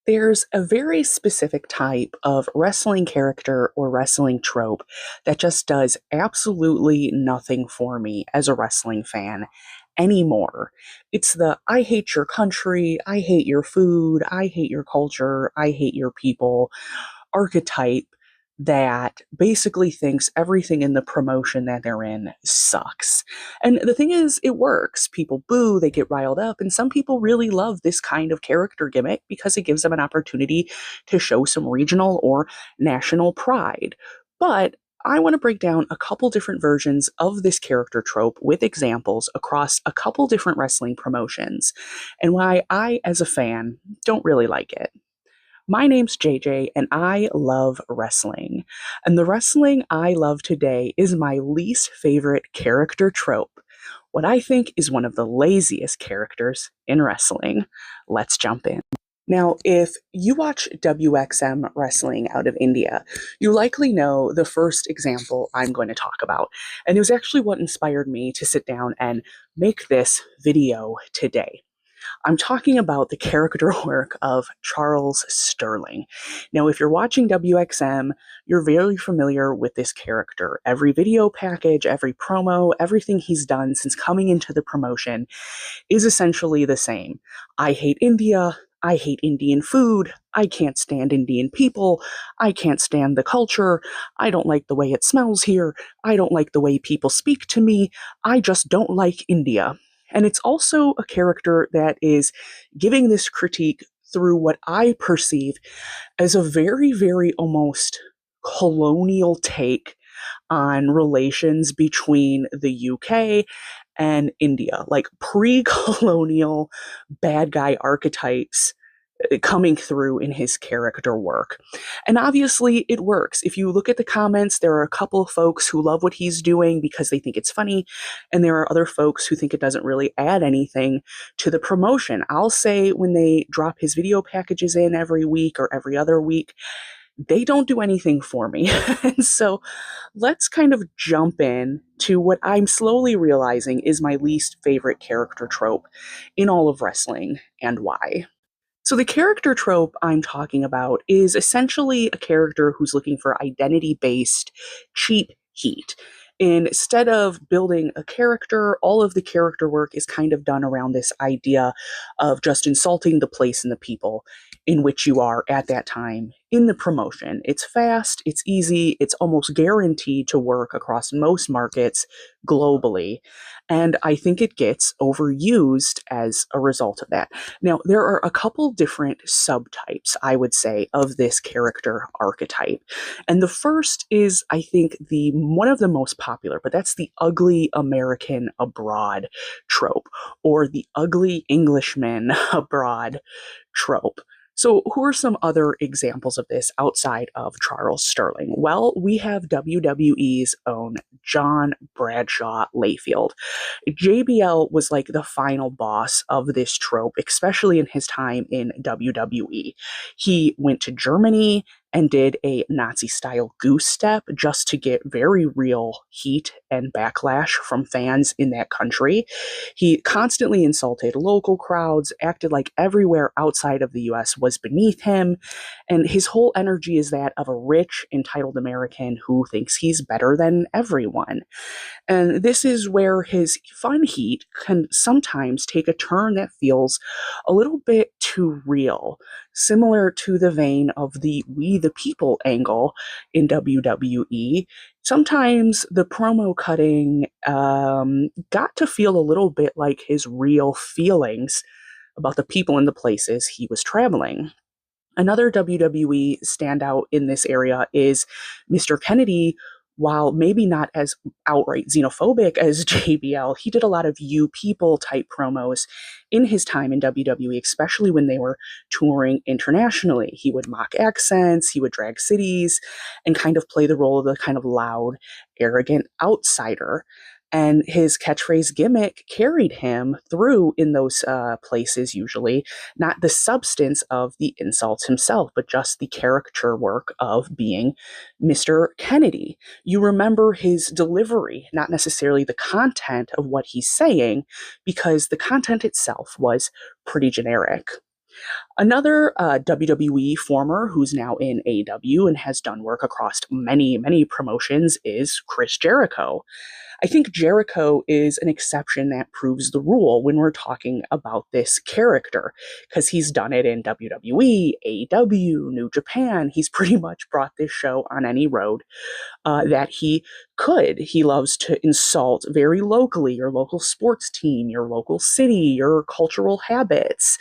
There's a very specific type of wrestling character or wrestling trope that just does absolutely nothing for me as a wrestling fan anymore. It's the I hate your country, I hate your food, I hate your culture, I hate your people archetype that basically thinks everything in the promotion that they're in sucks. And the thing is, it works. People boo, they get riled up, and some people really love this kind of character gimmick because it gives them an opportunity to show some regional or national pride. But I want to break down a couple different versions of this character trope with examples across a couple different wrestling promotions and why I, as a fan, don't really like it. My name's JJ, and I love wrestling. And the wrestling I love today is my least favorite character trope. What I think is one of the laziest characters in wrestling. Let's jump in. Now, if you watch WXM wrestling out of India, you likely know the first example I'm going to talk about. And it was actually what inspired me to sit down and make this video today. I'm talking about the character work of Charles Sterling. Now, if you're watching WXM, you're very familiar with this character. Every video package, every promo, everything he's done since coming into the promotion is essentially the same. I hate India. I hate Indian food. I can't stand Indian people. I can't stand the culture. I don't like the way it smells here. I don't like the way people speak to me. I just don't like India. And it's also a character that is giving this critique through what I perceive as a very, very almost colonial take on relations between the UK and India, like pre-colonial bad guy archetypes coming through in his character work. And obviously it works. If you look at the comments, there are a couple of folks who love what he's doing because they think it's funny, and there are other folks who think it doesn't really add anything to the promotion. I'll say when they drop his video packages in every week or every other week, they don't do anything for me. And so let's kind of jump in to what I'm slowly realizing is my least favorite character trope in all of wrestling and why. So, the character trope I'm talking about is essentially a character who's looking for identity based, cheap heat. Instead of building a character, all of the character work is kind of done around this idea of just insulting the place and the people in which you are at that time in the promotion. It's fast, it's easy, it's almost guaranteed to work across most markets globally. And I think it gets overused as a result of that. Now, there are a couple different subtypes, I would say, of this character archetype. And the first is, I think, the one of the most popular, but that's the ugly American abroad trope, or the ugly Englishman abroad trope. So, who are some other examples of this outside of Charles Sterling? Well, we have WWE's own John Bradshaw Layfield. JBL was like the final boss of this trope, especially in his time in WWE. He went to Germany and did a Nazi style goose step just to get very real heat and backlash from fans in that country. He constantly insulted local crowds, acted like everywhere outside of the US was beneath him, and his whole energy is that of a rich, entitled American who thinks he's better than everyone. And this is where his fun heat can sometimes take a turn that feels a little bit too real, similar to the vein of the We the People angle in WWE. Sometimes the promo cutting got to feel a little bit like his real feelings about the people and the places he was traveling. Another WWE standout in this area is Mr. Kennedy. While maybe not as outright xenophobic as JBL, he did a lot of you people type promos in his time in WWE, especially when they were touring internationally. He would mock accents, he would drag cities, and kind of play the role of the kind of loud, arrogant outsider. And his catchphrase gimmick carried him through in those places, usually, not the substance of the insults himself, but just the caricature work of being Mr. Kennedy. You remember his delivery, not necessarily the content of what he's saying, because the content itself was pretty generic. Another WWE former who's now in AEW and has done work across many, many promotions is Chris Jericho. I think Jericho is an exception that proves the rule when we're talking about this character, because he's done it in WWE, AEW, New Japan. He's pretty much brought this show on any road that he could. He loves to insult very locally your local sports team, your local city, your cultural habits.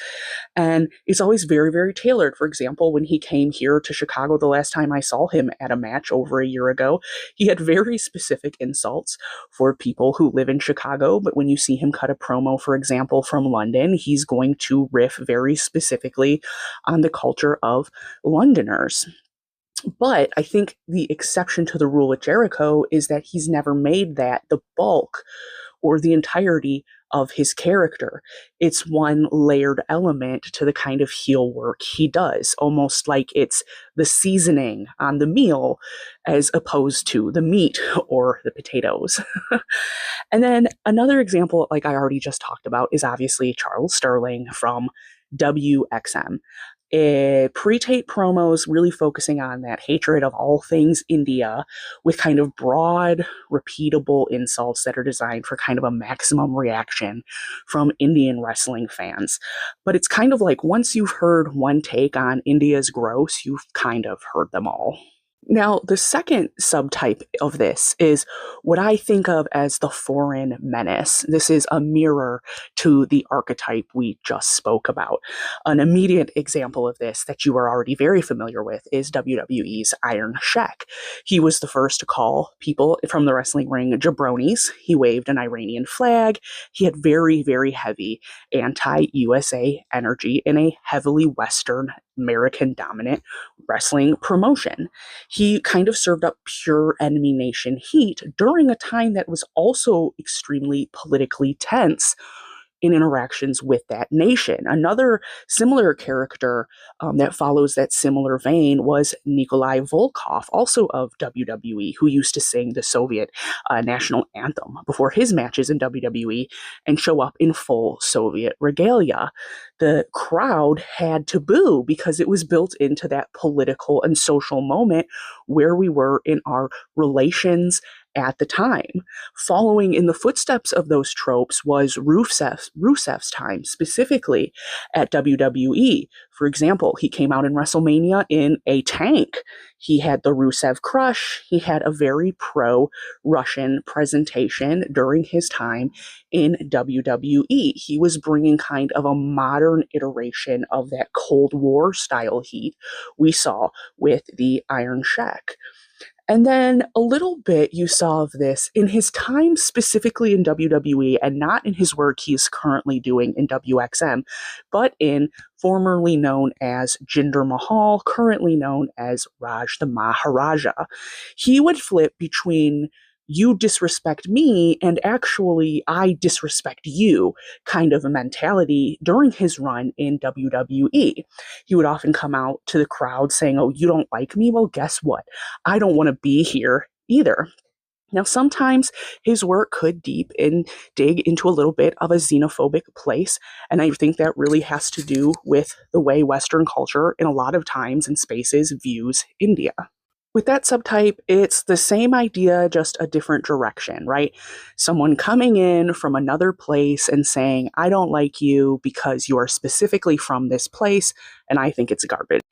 And it's always very, very tailored. For example, when he came here to Chicago the last time I saw him at a match over a year ago, he had very specific insults for people who live in Chicago. But when you see him cut a promo, for example, from London, he's going to riff very specifically on the culture of Londoners. But I think the exception to the rule with Jericho is that he's never made that the bulk or the entirety of his character. It's one layered element to the kind of heel work he does, almost like it's the seasoning on the meal as opposed to the meat or the potatoes. And then another example, like I already just talked about, is obviously Charles Sterling from WXM. Pre-tape promos really focusing on that hatred of all things India with kind of broad, repeatable insults that are designed for kind of a maximum reaction from Indian wrestling fans. But it's kind of like once you've heard one take on India's gross, you've kind of heard them all. Now, the second subtype of this is what I think of as the foreign menace. This is a mirror to the archetype we just spoke about. An immediate example of this that you are already very familiar with is WWE's Iron Sheik. He was the first to call people from the wrestling ring jabronis. He waved an Iranian flag. He had very, very heavy anti-USA energy in a heavily Western American dominant wrestling promotion. He kind of served up pure enemy nation heat during a time that was also extremely politically tense in interactions with that nation. Another similar character that follows that similar vein was Nikolai Volkov, also of WWE, who used to sing the Soviet national anthem before his matches in WWE and show up in full Soviet regalia. The crowd had to boo because it was built into that political and social moment where we were in our relations at the time. Following in the footsteps of those tropes was Rusev's time, specifically at WWE. For example, he came out in WrestleMania in a tank. He had the Rusev Crush. He had a very pro-Russian presentation during his time in WWE. He was bringing kind of a modern iteration of that Cold War style heat we saw with the Iron Sheik. And then a little bit you saw of this in his time specifically in WWE and not in his work he's currently doing in WXM, but in formerly known as Jinder Mahal, currently known as Raj the Maharaja. He would flip between you disrespect me and actually I disrespect you kind of a mentality during his run in WWE. He would often come out to the crowd saying, "Oh, you don't like me? Well, guess what? I don't want to be here either." Now, sometimes his work could dig into a little bit of a xenophobic place, and I think that really has to do with the way Western culture, in a lot of times and spaces, views India. With that subtype, it's the same idea, just a different direction, right? Someone coming in from another place and saying, "I don't like you because you are specifically from this place, and I think it's garbage."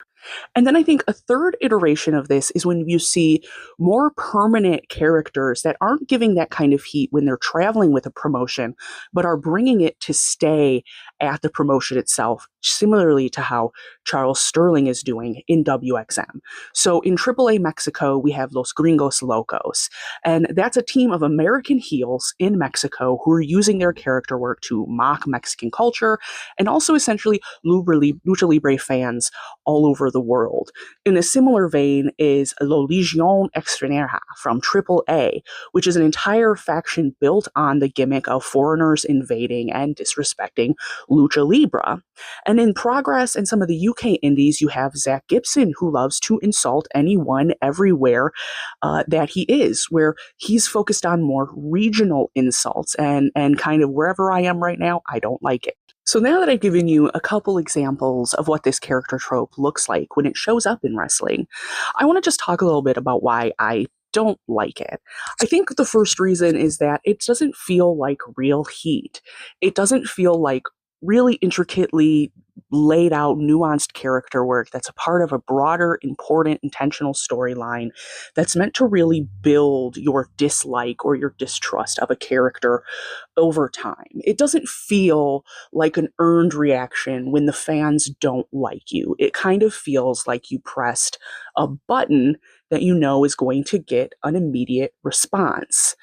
And then I think a third iteration of this is when you see more permanent characters that aren't giving that kind of heat when they're traveling with a promotion, but are bringing it to stay at the promotion itself, similarly to how Charles Sterling is doing in WXM. So in AAA Mexico, we have Los Gringos Locos, and that's a team of American heels in Mexico who are using their character work to mock Mexican culture and also essentially Lucha Libre fans all over the world. In a similar vein is La Legion Extranjera from AAA, which is an entire faction built on the gimmick of foreigners invading and disrespecting Lucha Libre. And in Progress and some of the UK indies, you have Zach Gibson, who loves to insult anyone everywhere that he is, where he's focused on more regional insults and kind of wherever I am right now, I don't like it. So now that I've given you a couple examples of what this character trope looks like when it shows up in wrestling, I want to just talk a little bit about why I don't like it. I think the first reason is that it doesn't feel like real heat. It doesn't feel like really intricately laid out, nuanced character work that's a part of a broader, important, intentional storyline that's meant to really build your dislike or your distrust of a character over time. It doesn't feel like an earned reaction when the fans don't like you. It kind of feels like you pressed a button that you know is going to get an immediate response.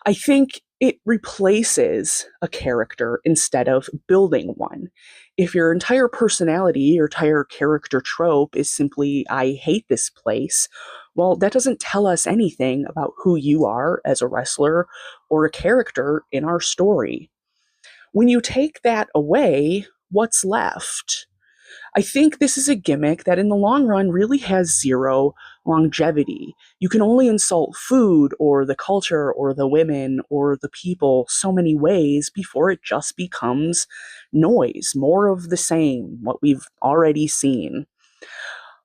I think it replaces a character instead of building one. If your entire personality, your entire character trope is simply, I hate this place, well, that doesn't tell us anything about who you are as a wrestler or a character in our story. When you take that away, what's left? I think this is a gimmick that in the long run really has zero longevity. You can only insult food or the culture or the women or the people so many ways before it just becomes noise, more of the same, what we've already seen.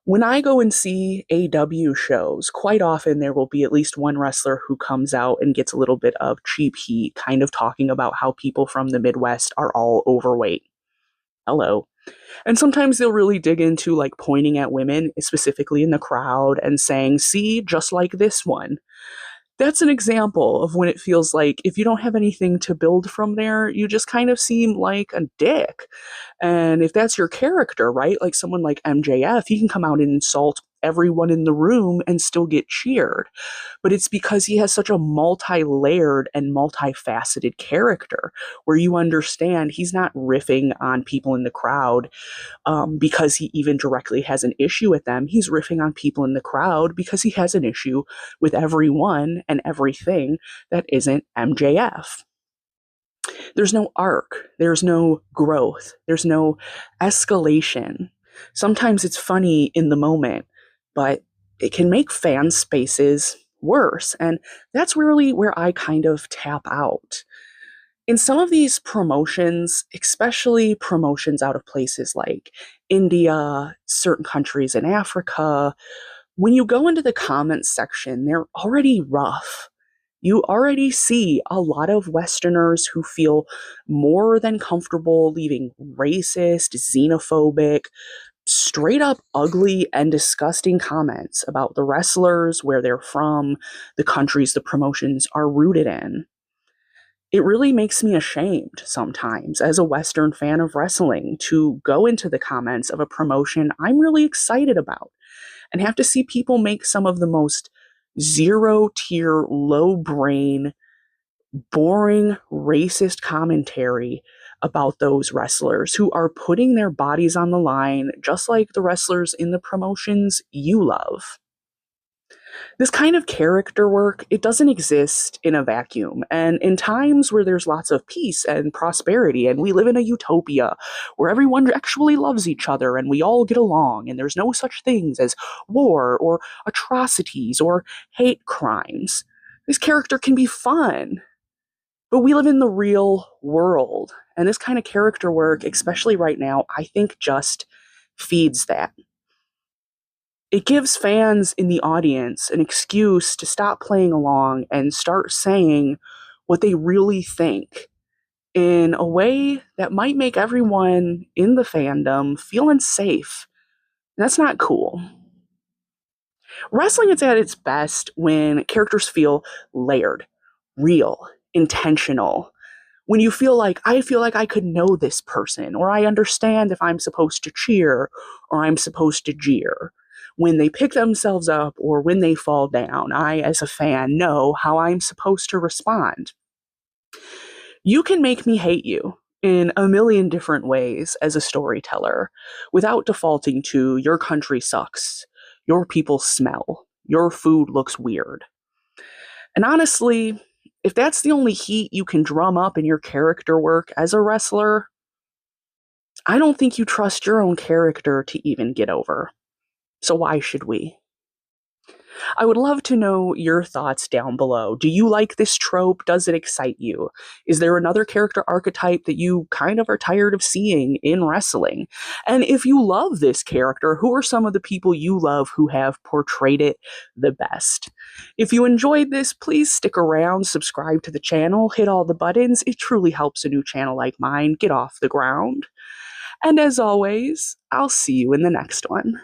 When I go and see AW shows, quite often there will be at least one wrestler who comes out and gets a little bit of cheap heat, kind of talking about how people from the Midwest are all overweight. Hello. And sometimes they'll really dig into like pointing at women, specifically in the crowd, and saying, see, just like this one. That's an example of when it feels like if you don't have anything to build from there, you just kind of seem like a dick. And if that's your character, right? Like someone like MJF, he can come out and insult everyone in the room and still get cheered. But it's because he has such a multi layered and multifaceted character where you understand he's not riffing on people in the crowd because he even directly has an issue with them. He's riffing on people in the crowd because he has an issue with everyone and everything that isn't MJF. There's no arc, there's no growth, there's no escalation. Sometimes it's funny in the moment, but it can make fan spaces worse. And that's really where I kind of tap out. In some of these promotions, especially promotions out of places like India, certain countries in Africa, when you go into the comments section, they're already rough. You already see a lot of Westerners who feel more than comfortable leaving racist, xenophobic, straight up ugly and disgusting comments about the wrestlers, where they're from, the countries the promotions are rooted in. It really makes me ashamed sometimes as a Western fan of wrestling to go into the comments of a promotion I'm really excited about and have to see people make some of the most zero tier, low brain, boring, racist commentary about those wrestlers who are putting their bodies on the line just like the wrestlers in the promotions you love. This kind of character work, it doesn't exist in a vacuum. And in times where there's lots of peace and prosperity, and we live in a utopia where everyone actually loves each other and we all get along, and there's no such things as war or atrocities or hate crimes, this character can be fun. But we live in the real world. And this kind of character work, especially right now, I think just feeds that. It gives fans in the audience an excuse to stop playing along and start saying what they really think in a way that might make everyone in the fandom feel unsafe. That's not cool. Wrestling is at its best when characters feel layered, real, intentional. When you I feel like I could know this person, or I understand if I'm supposed to cheer or I'm supposed to jeer. When they pick themselves up or when they fall down, I, as a fan, know how I'm supposed to respond. You can make me hate you in a million different ways as a storyteller without defaulting to your country sucks, your people smell, your food looks weird. And honestly, if that's the only heat you can drum up in your character work as a wrestler, I don't think you trust your own character to even get over. So why should we? I would love to know your thoughts down below. Do you like this trope? Does it excite you? Is there another character archetype that you kind of are tired of seeing in wrestling? And if you love this character, who are some of the people you love who have portrayed it the best? If you enjoyed this, please stick around, subscribe to the channel, hit all the buttons. It truly helps a new channel like mine get off the ground. And as always, I'll see you in the next one.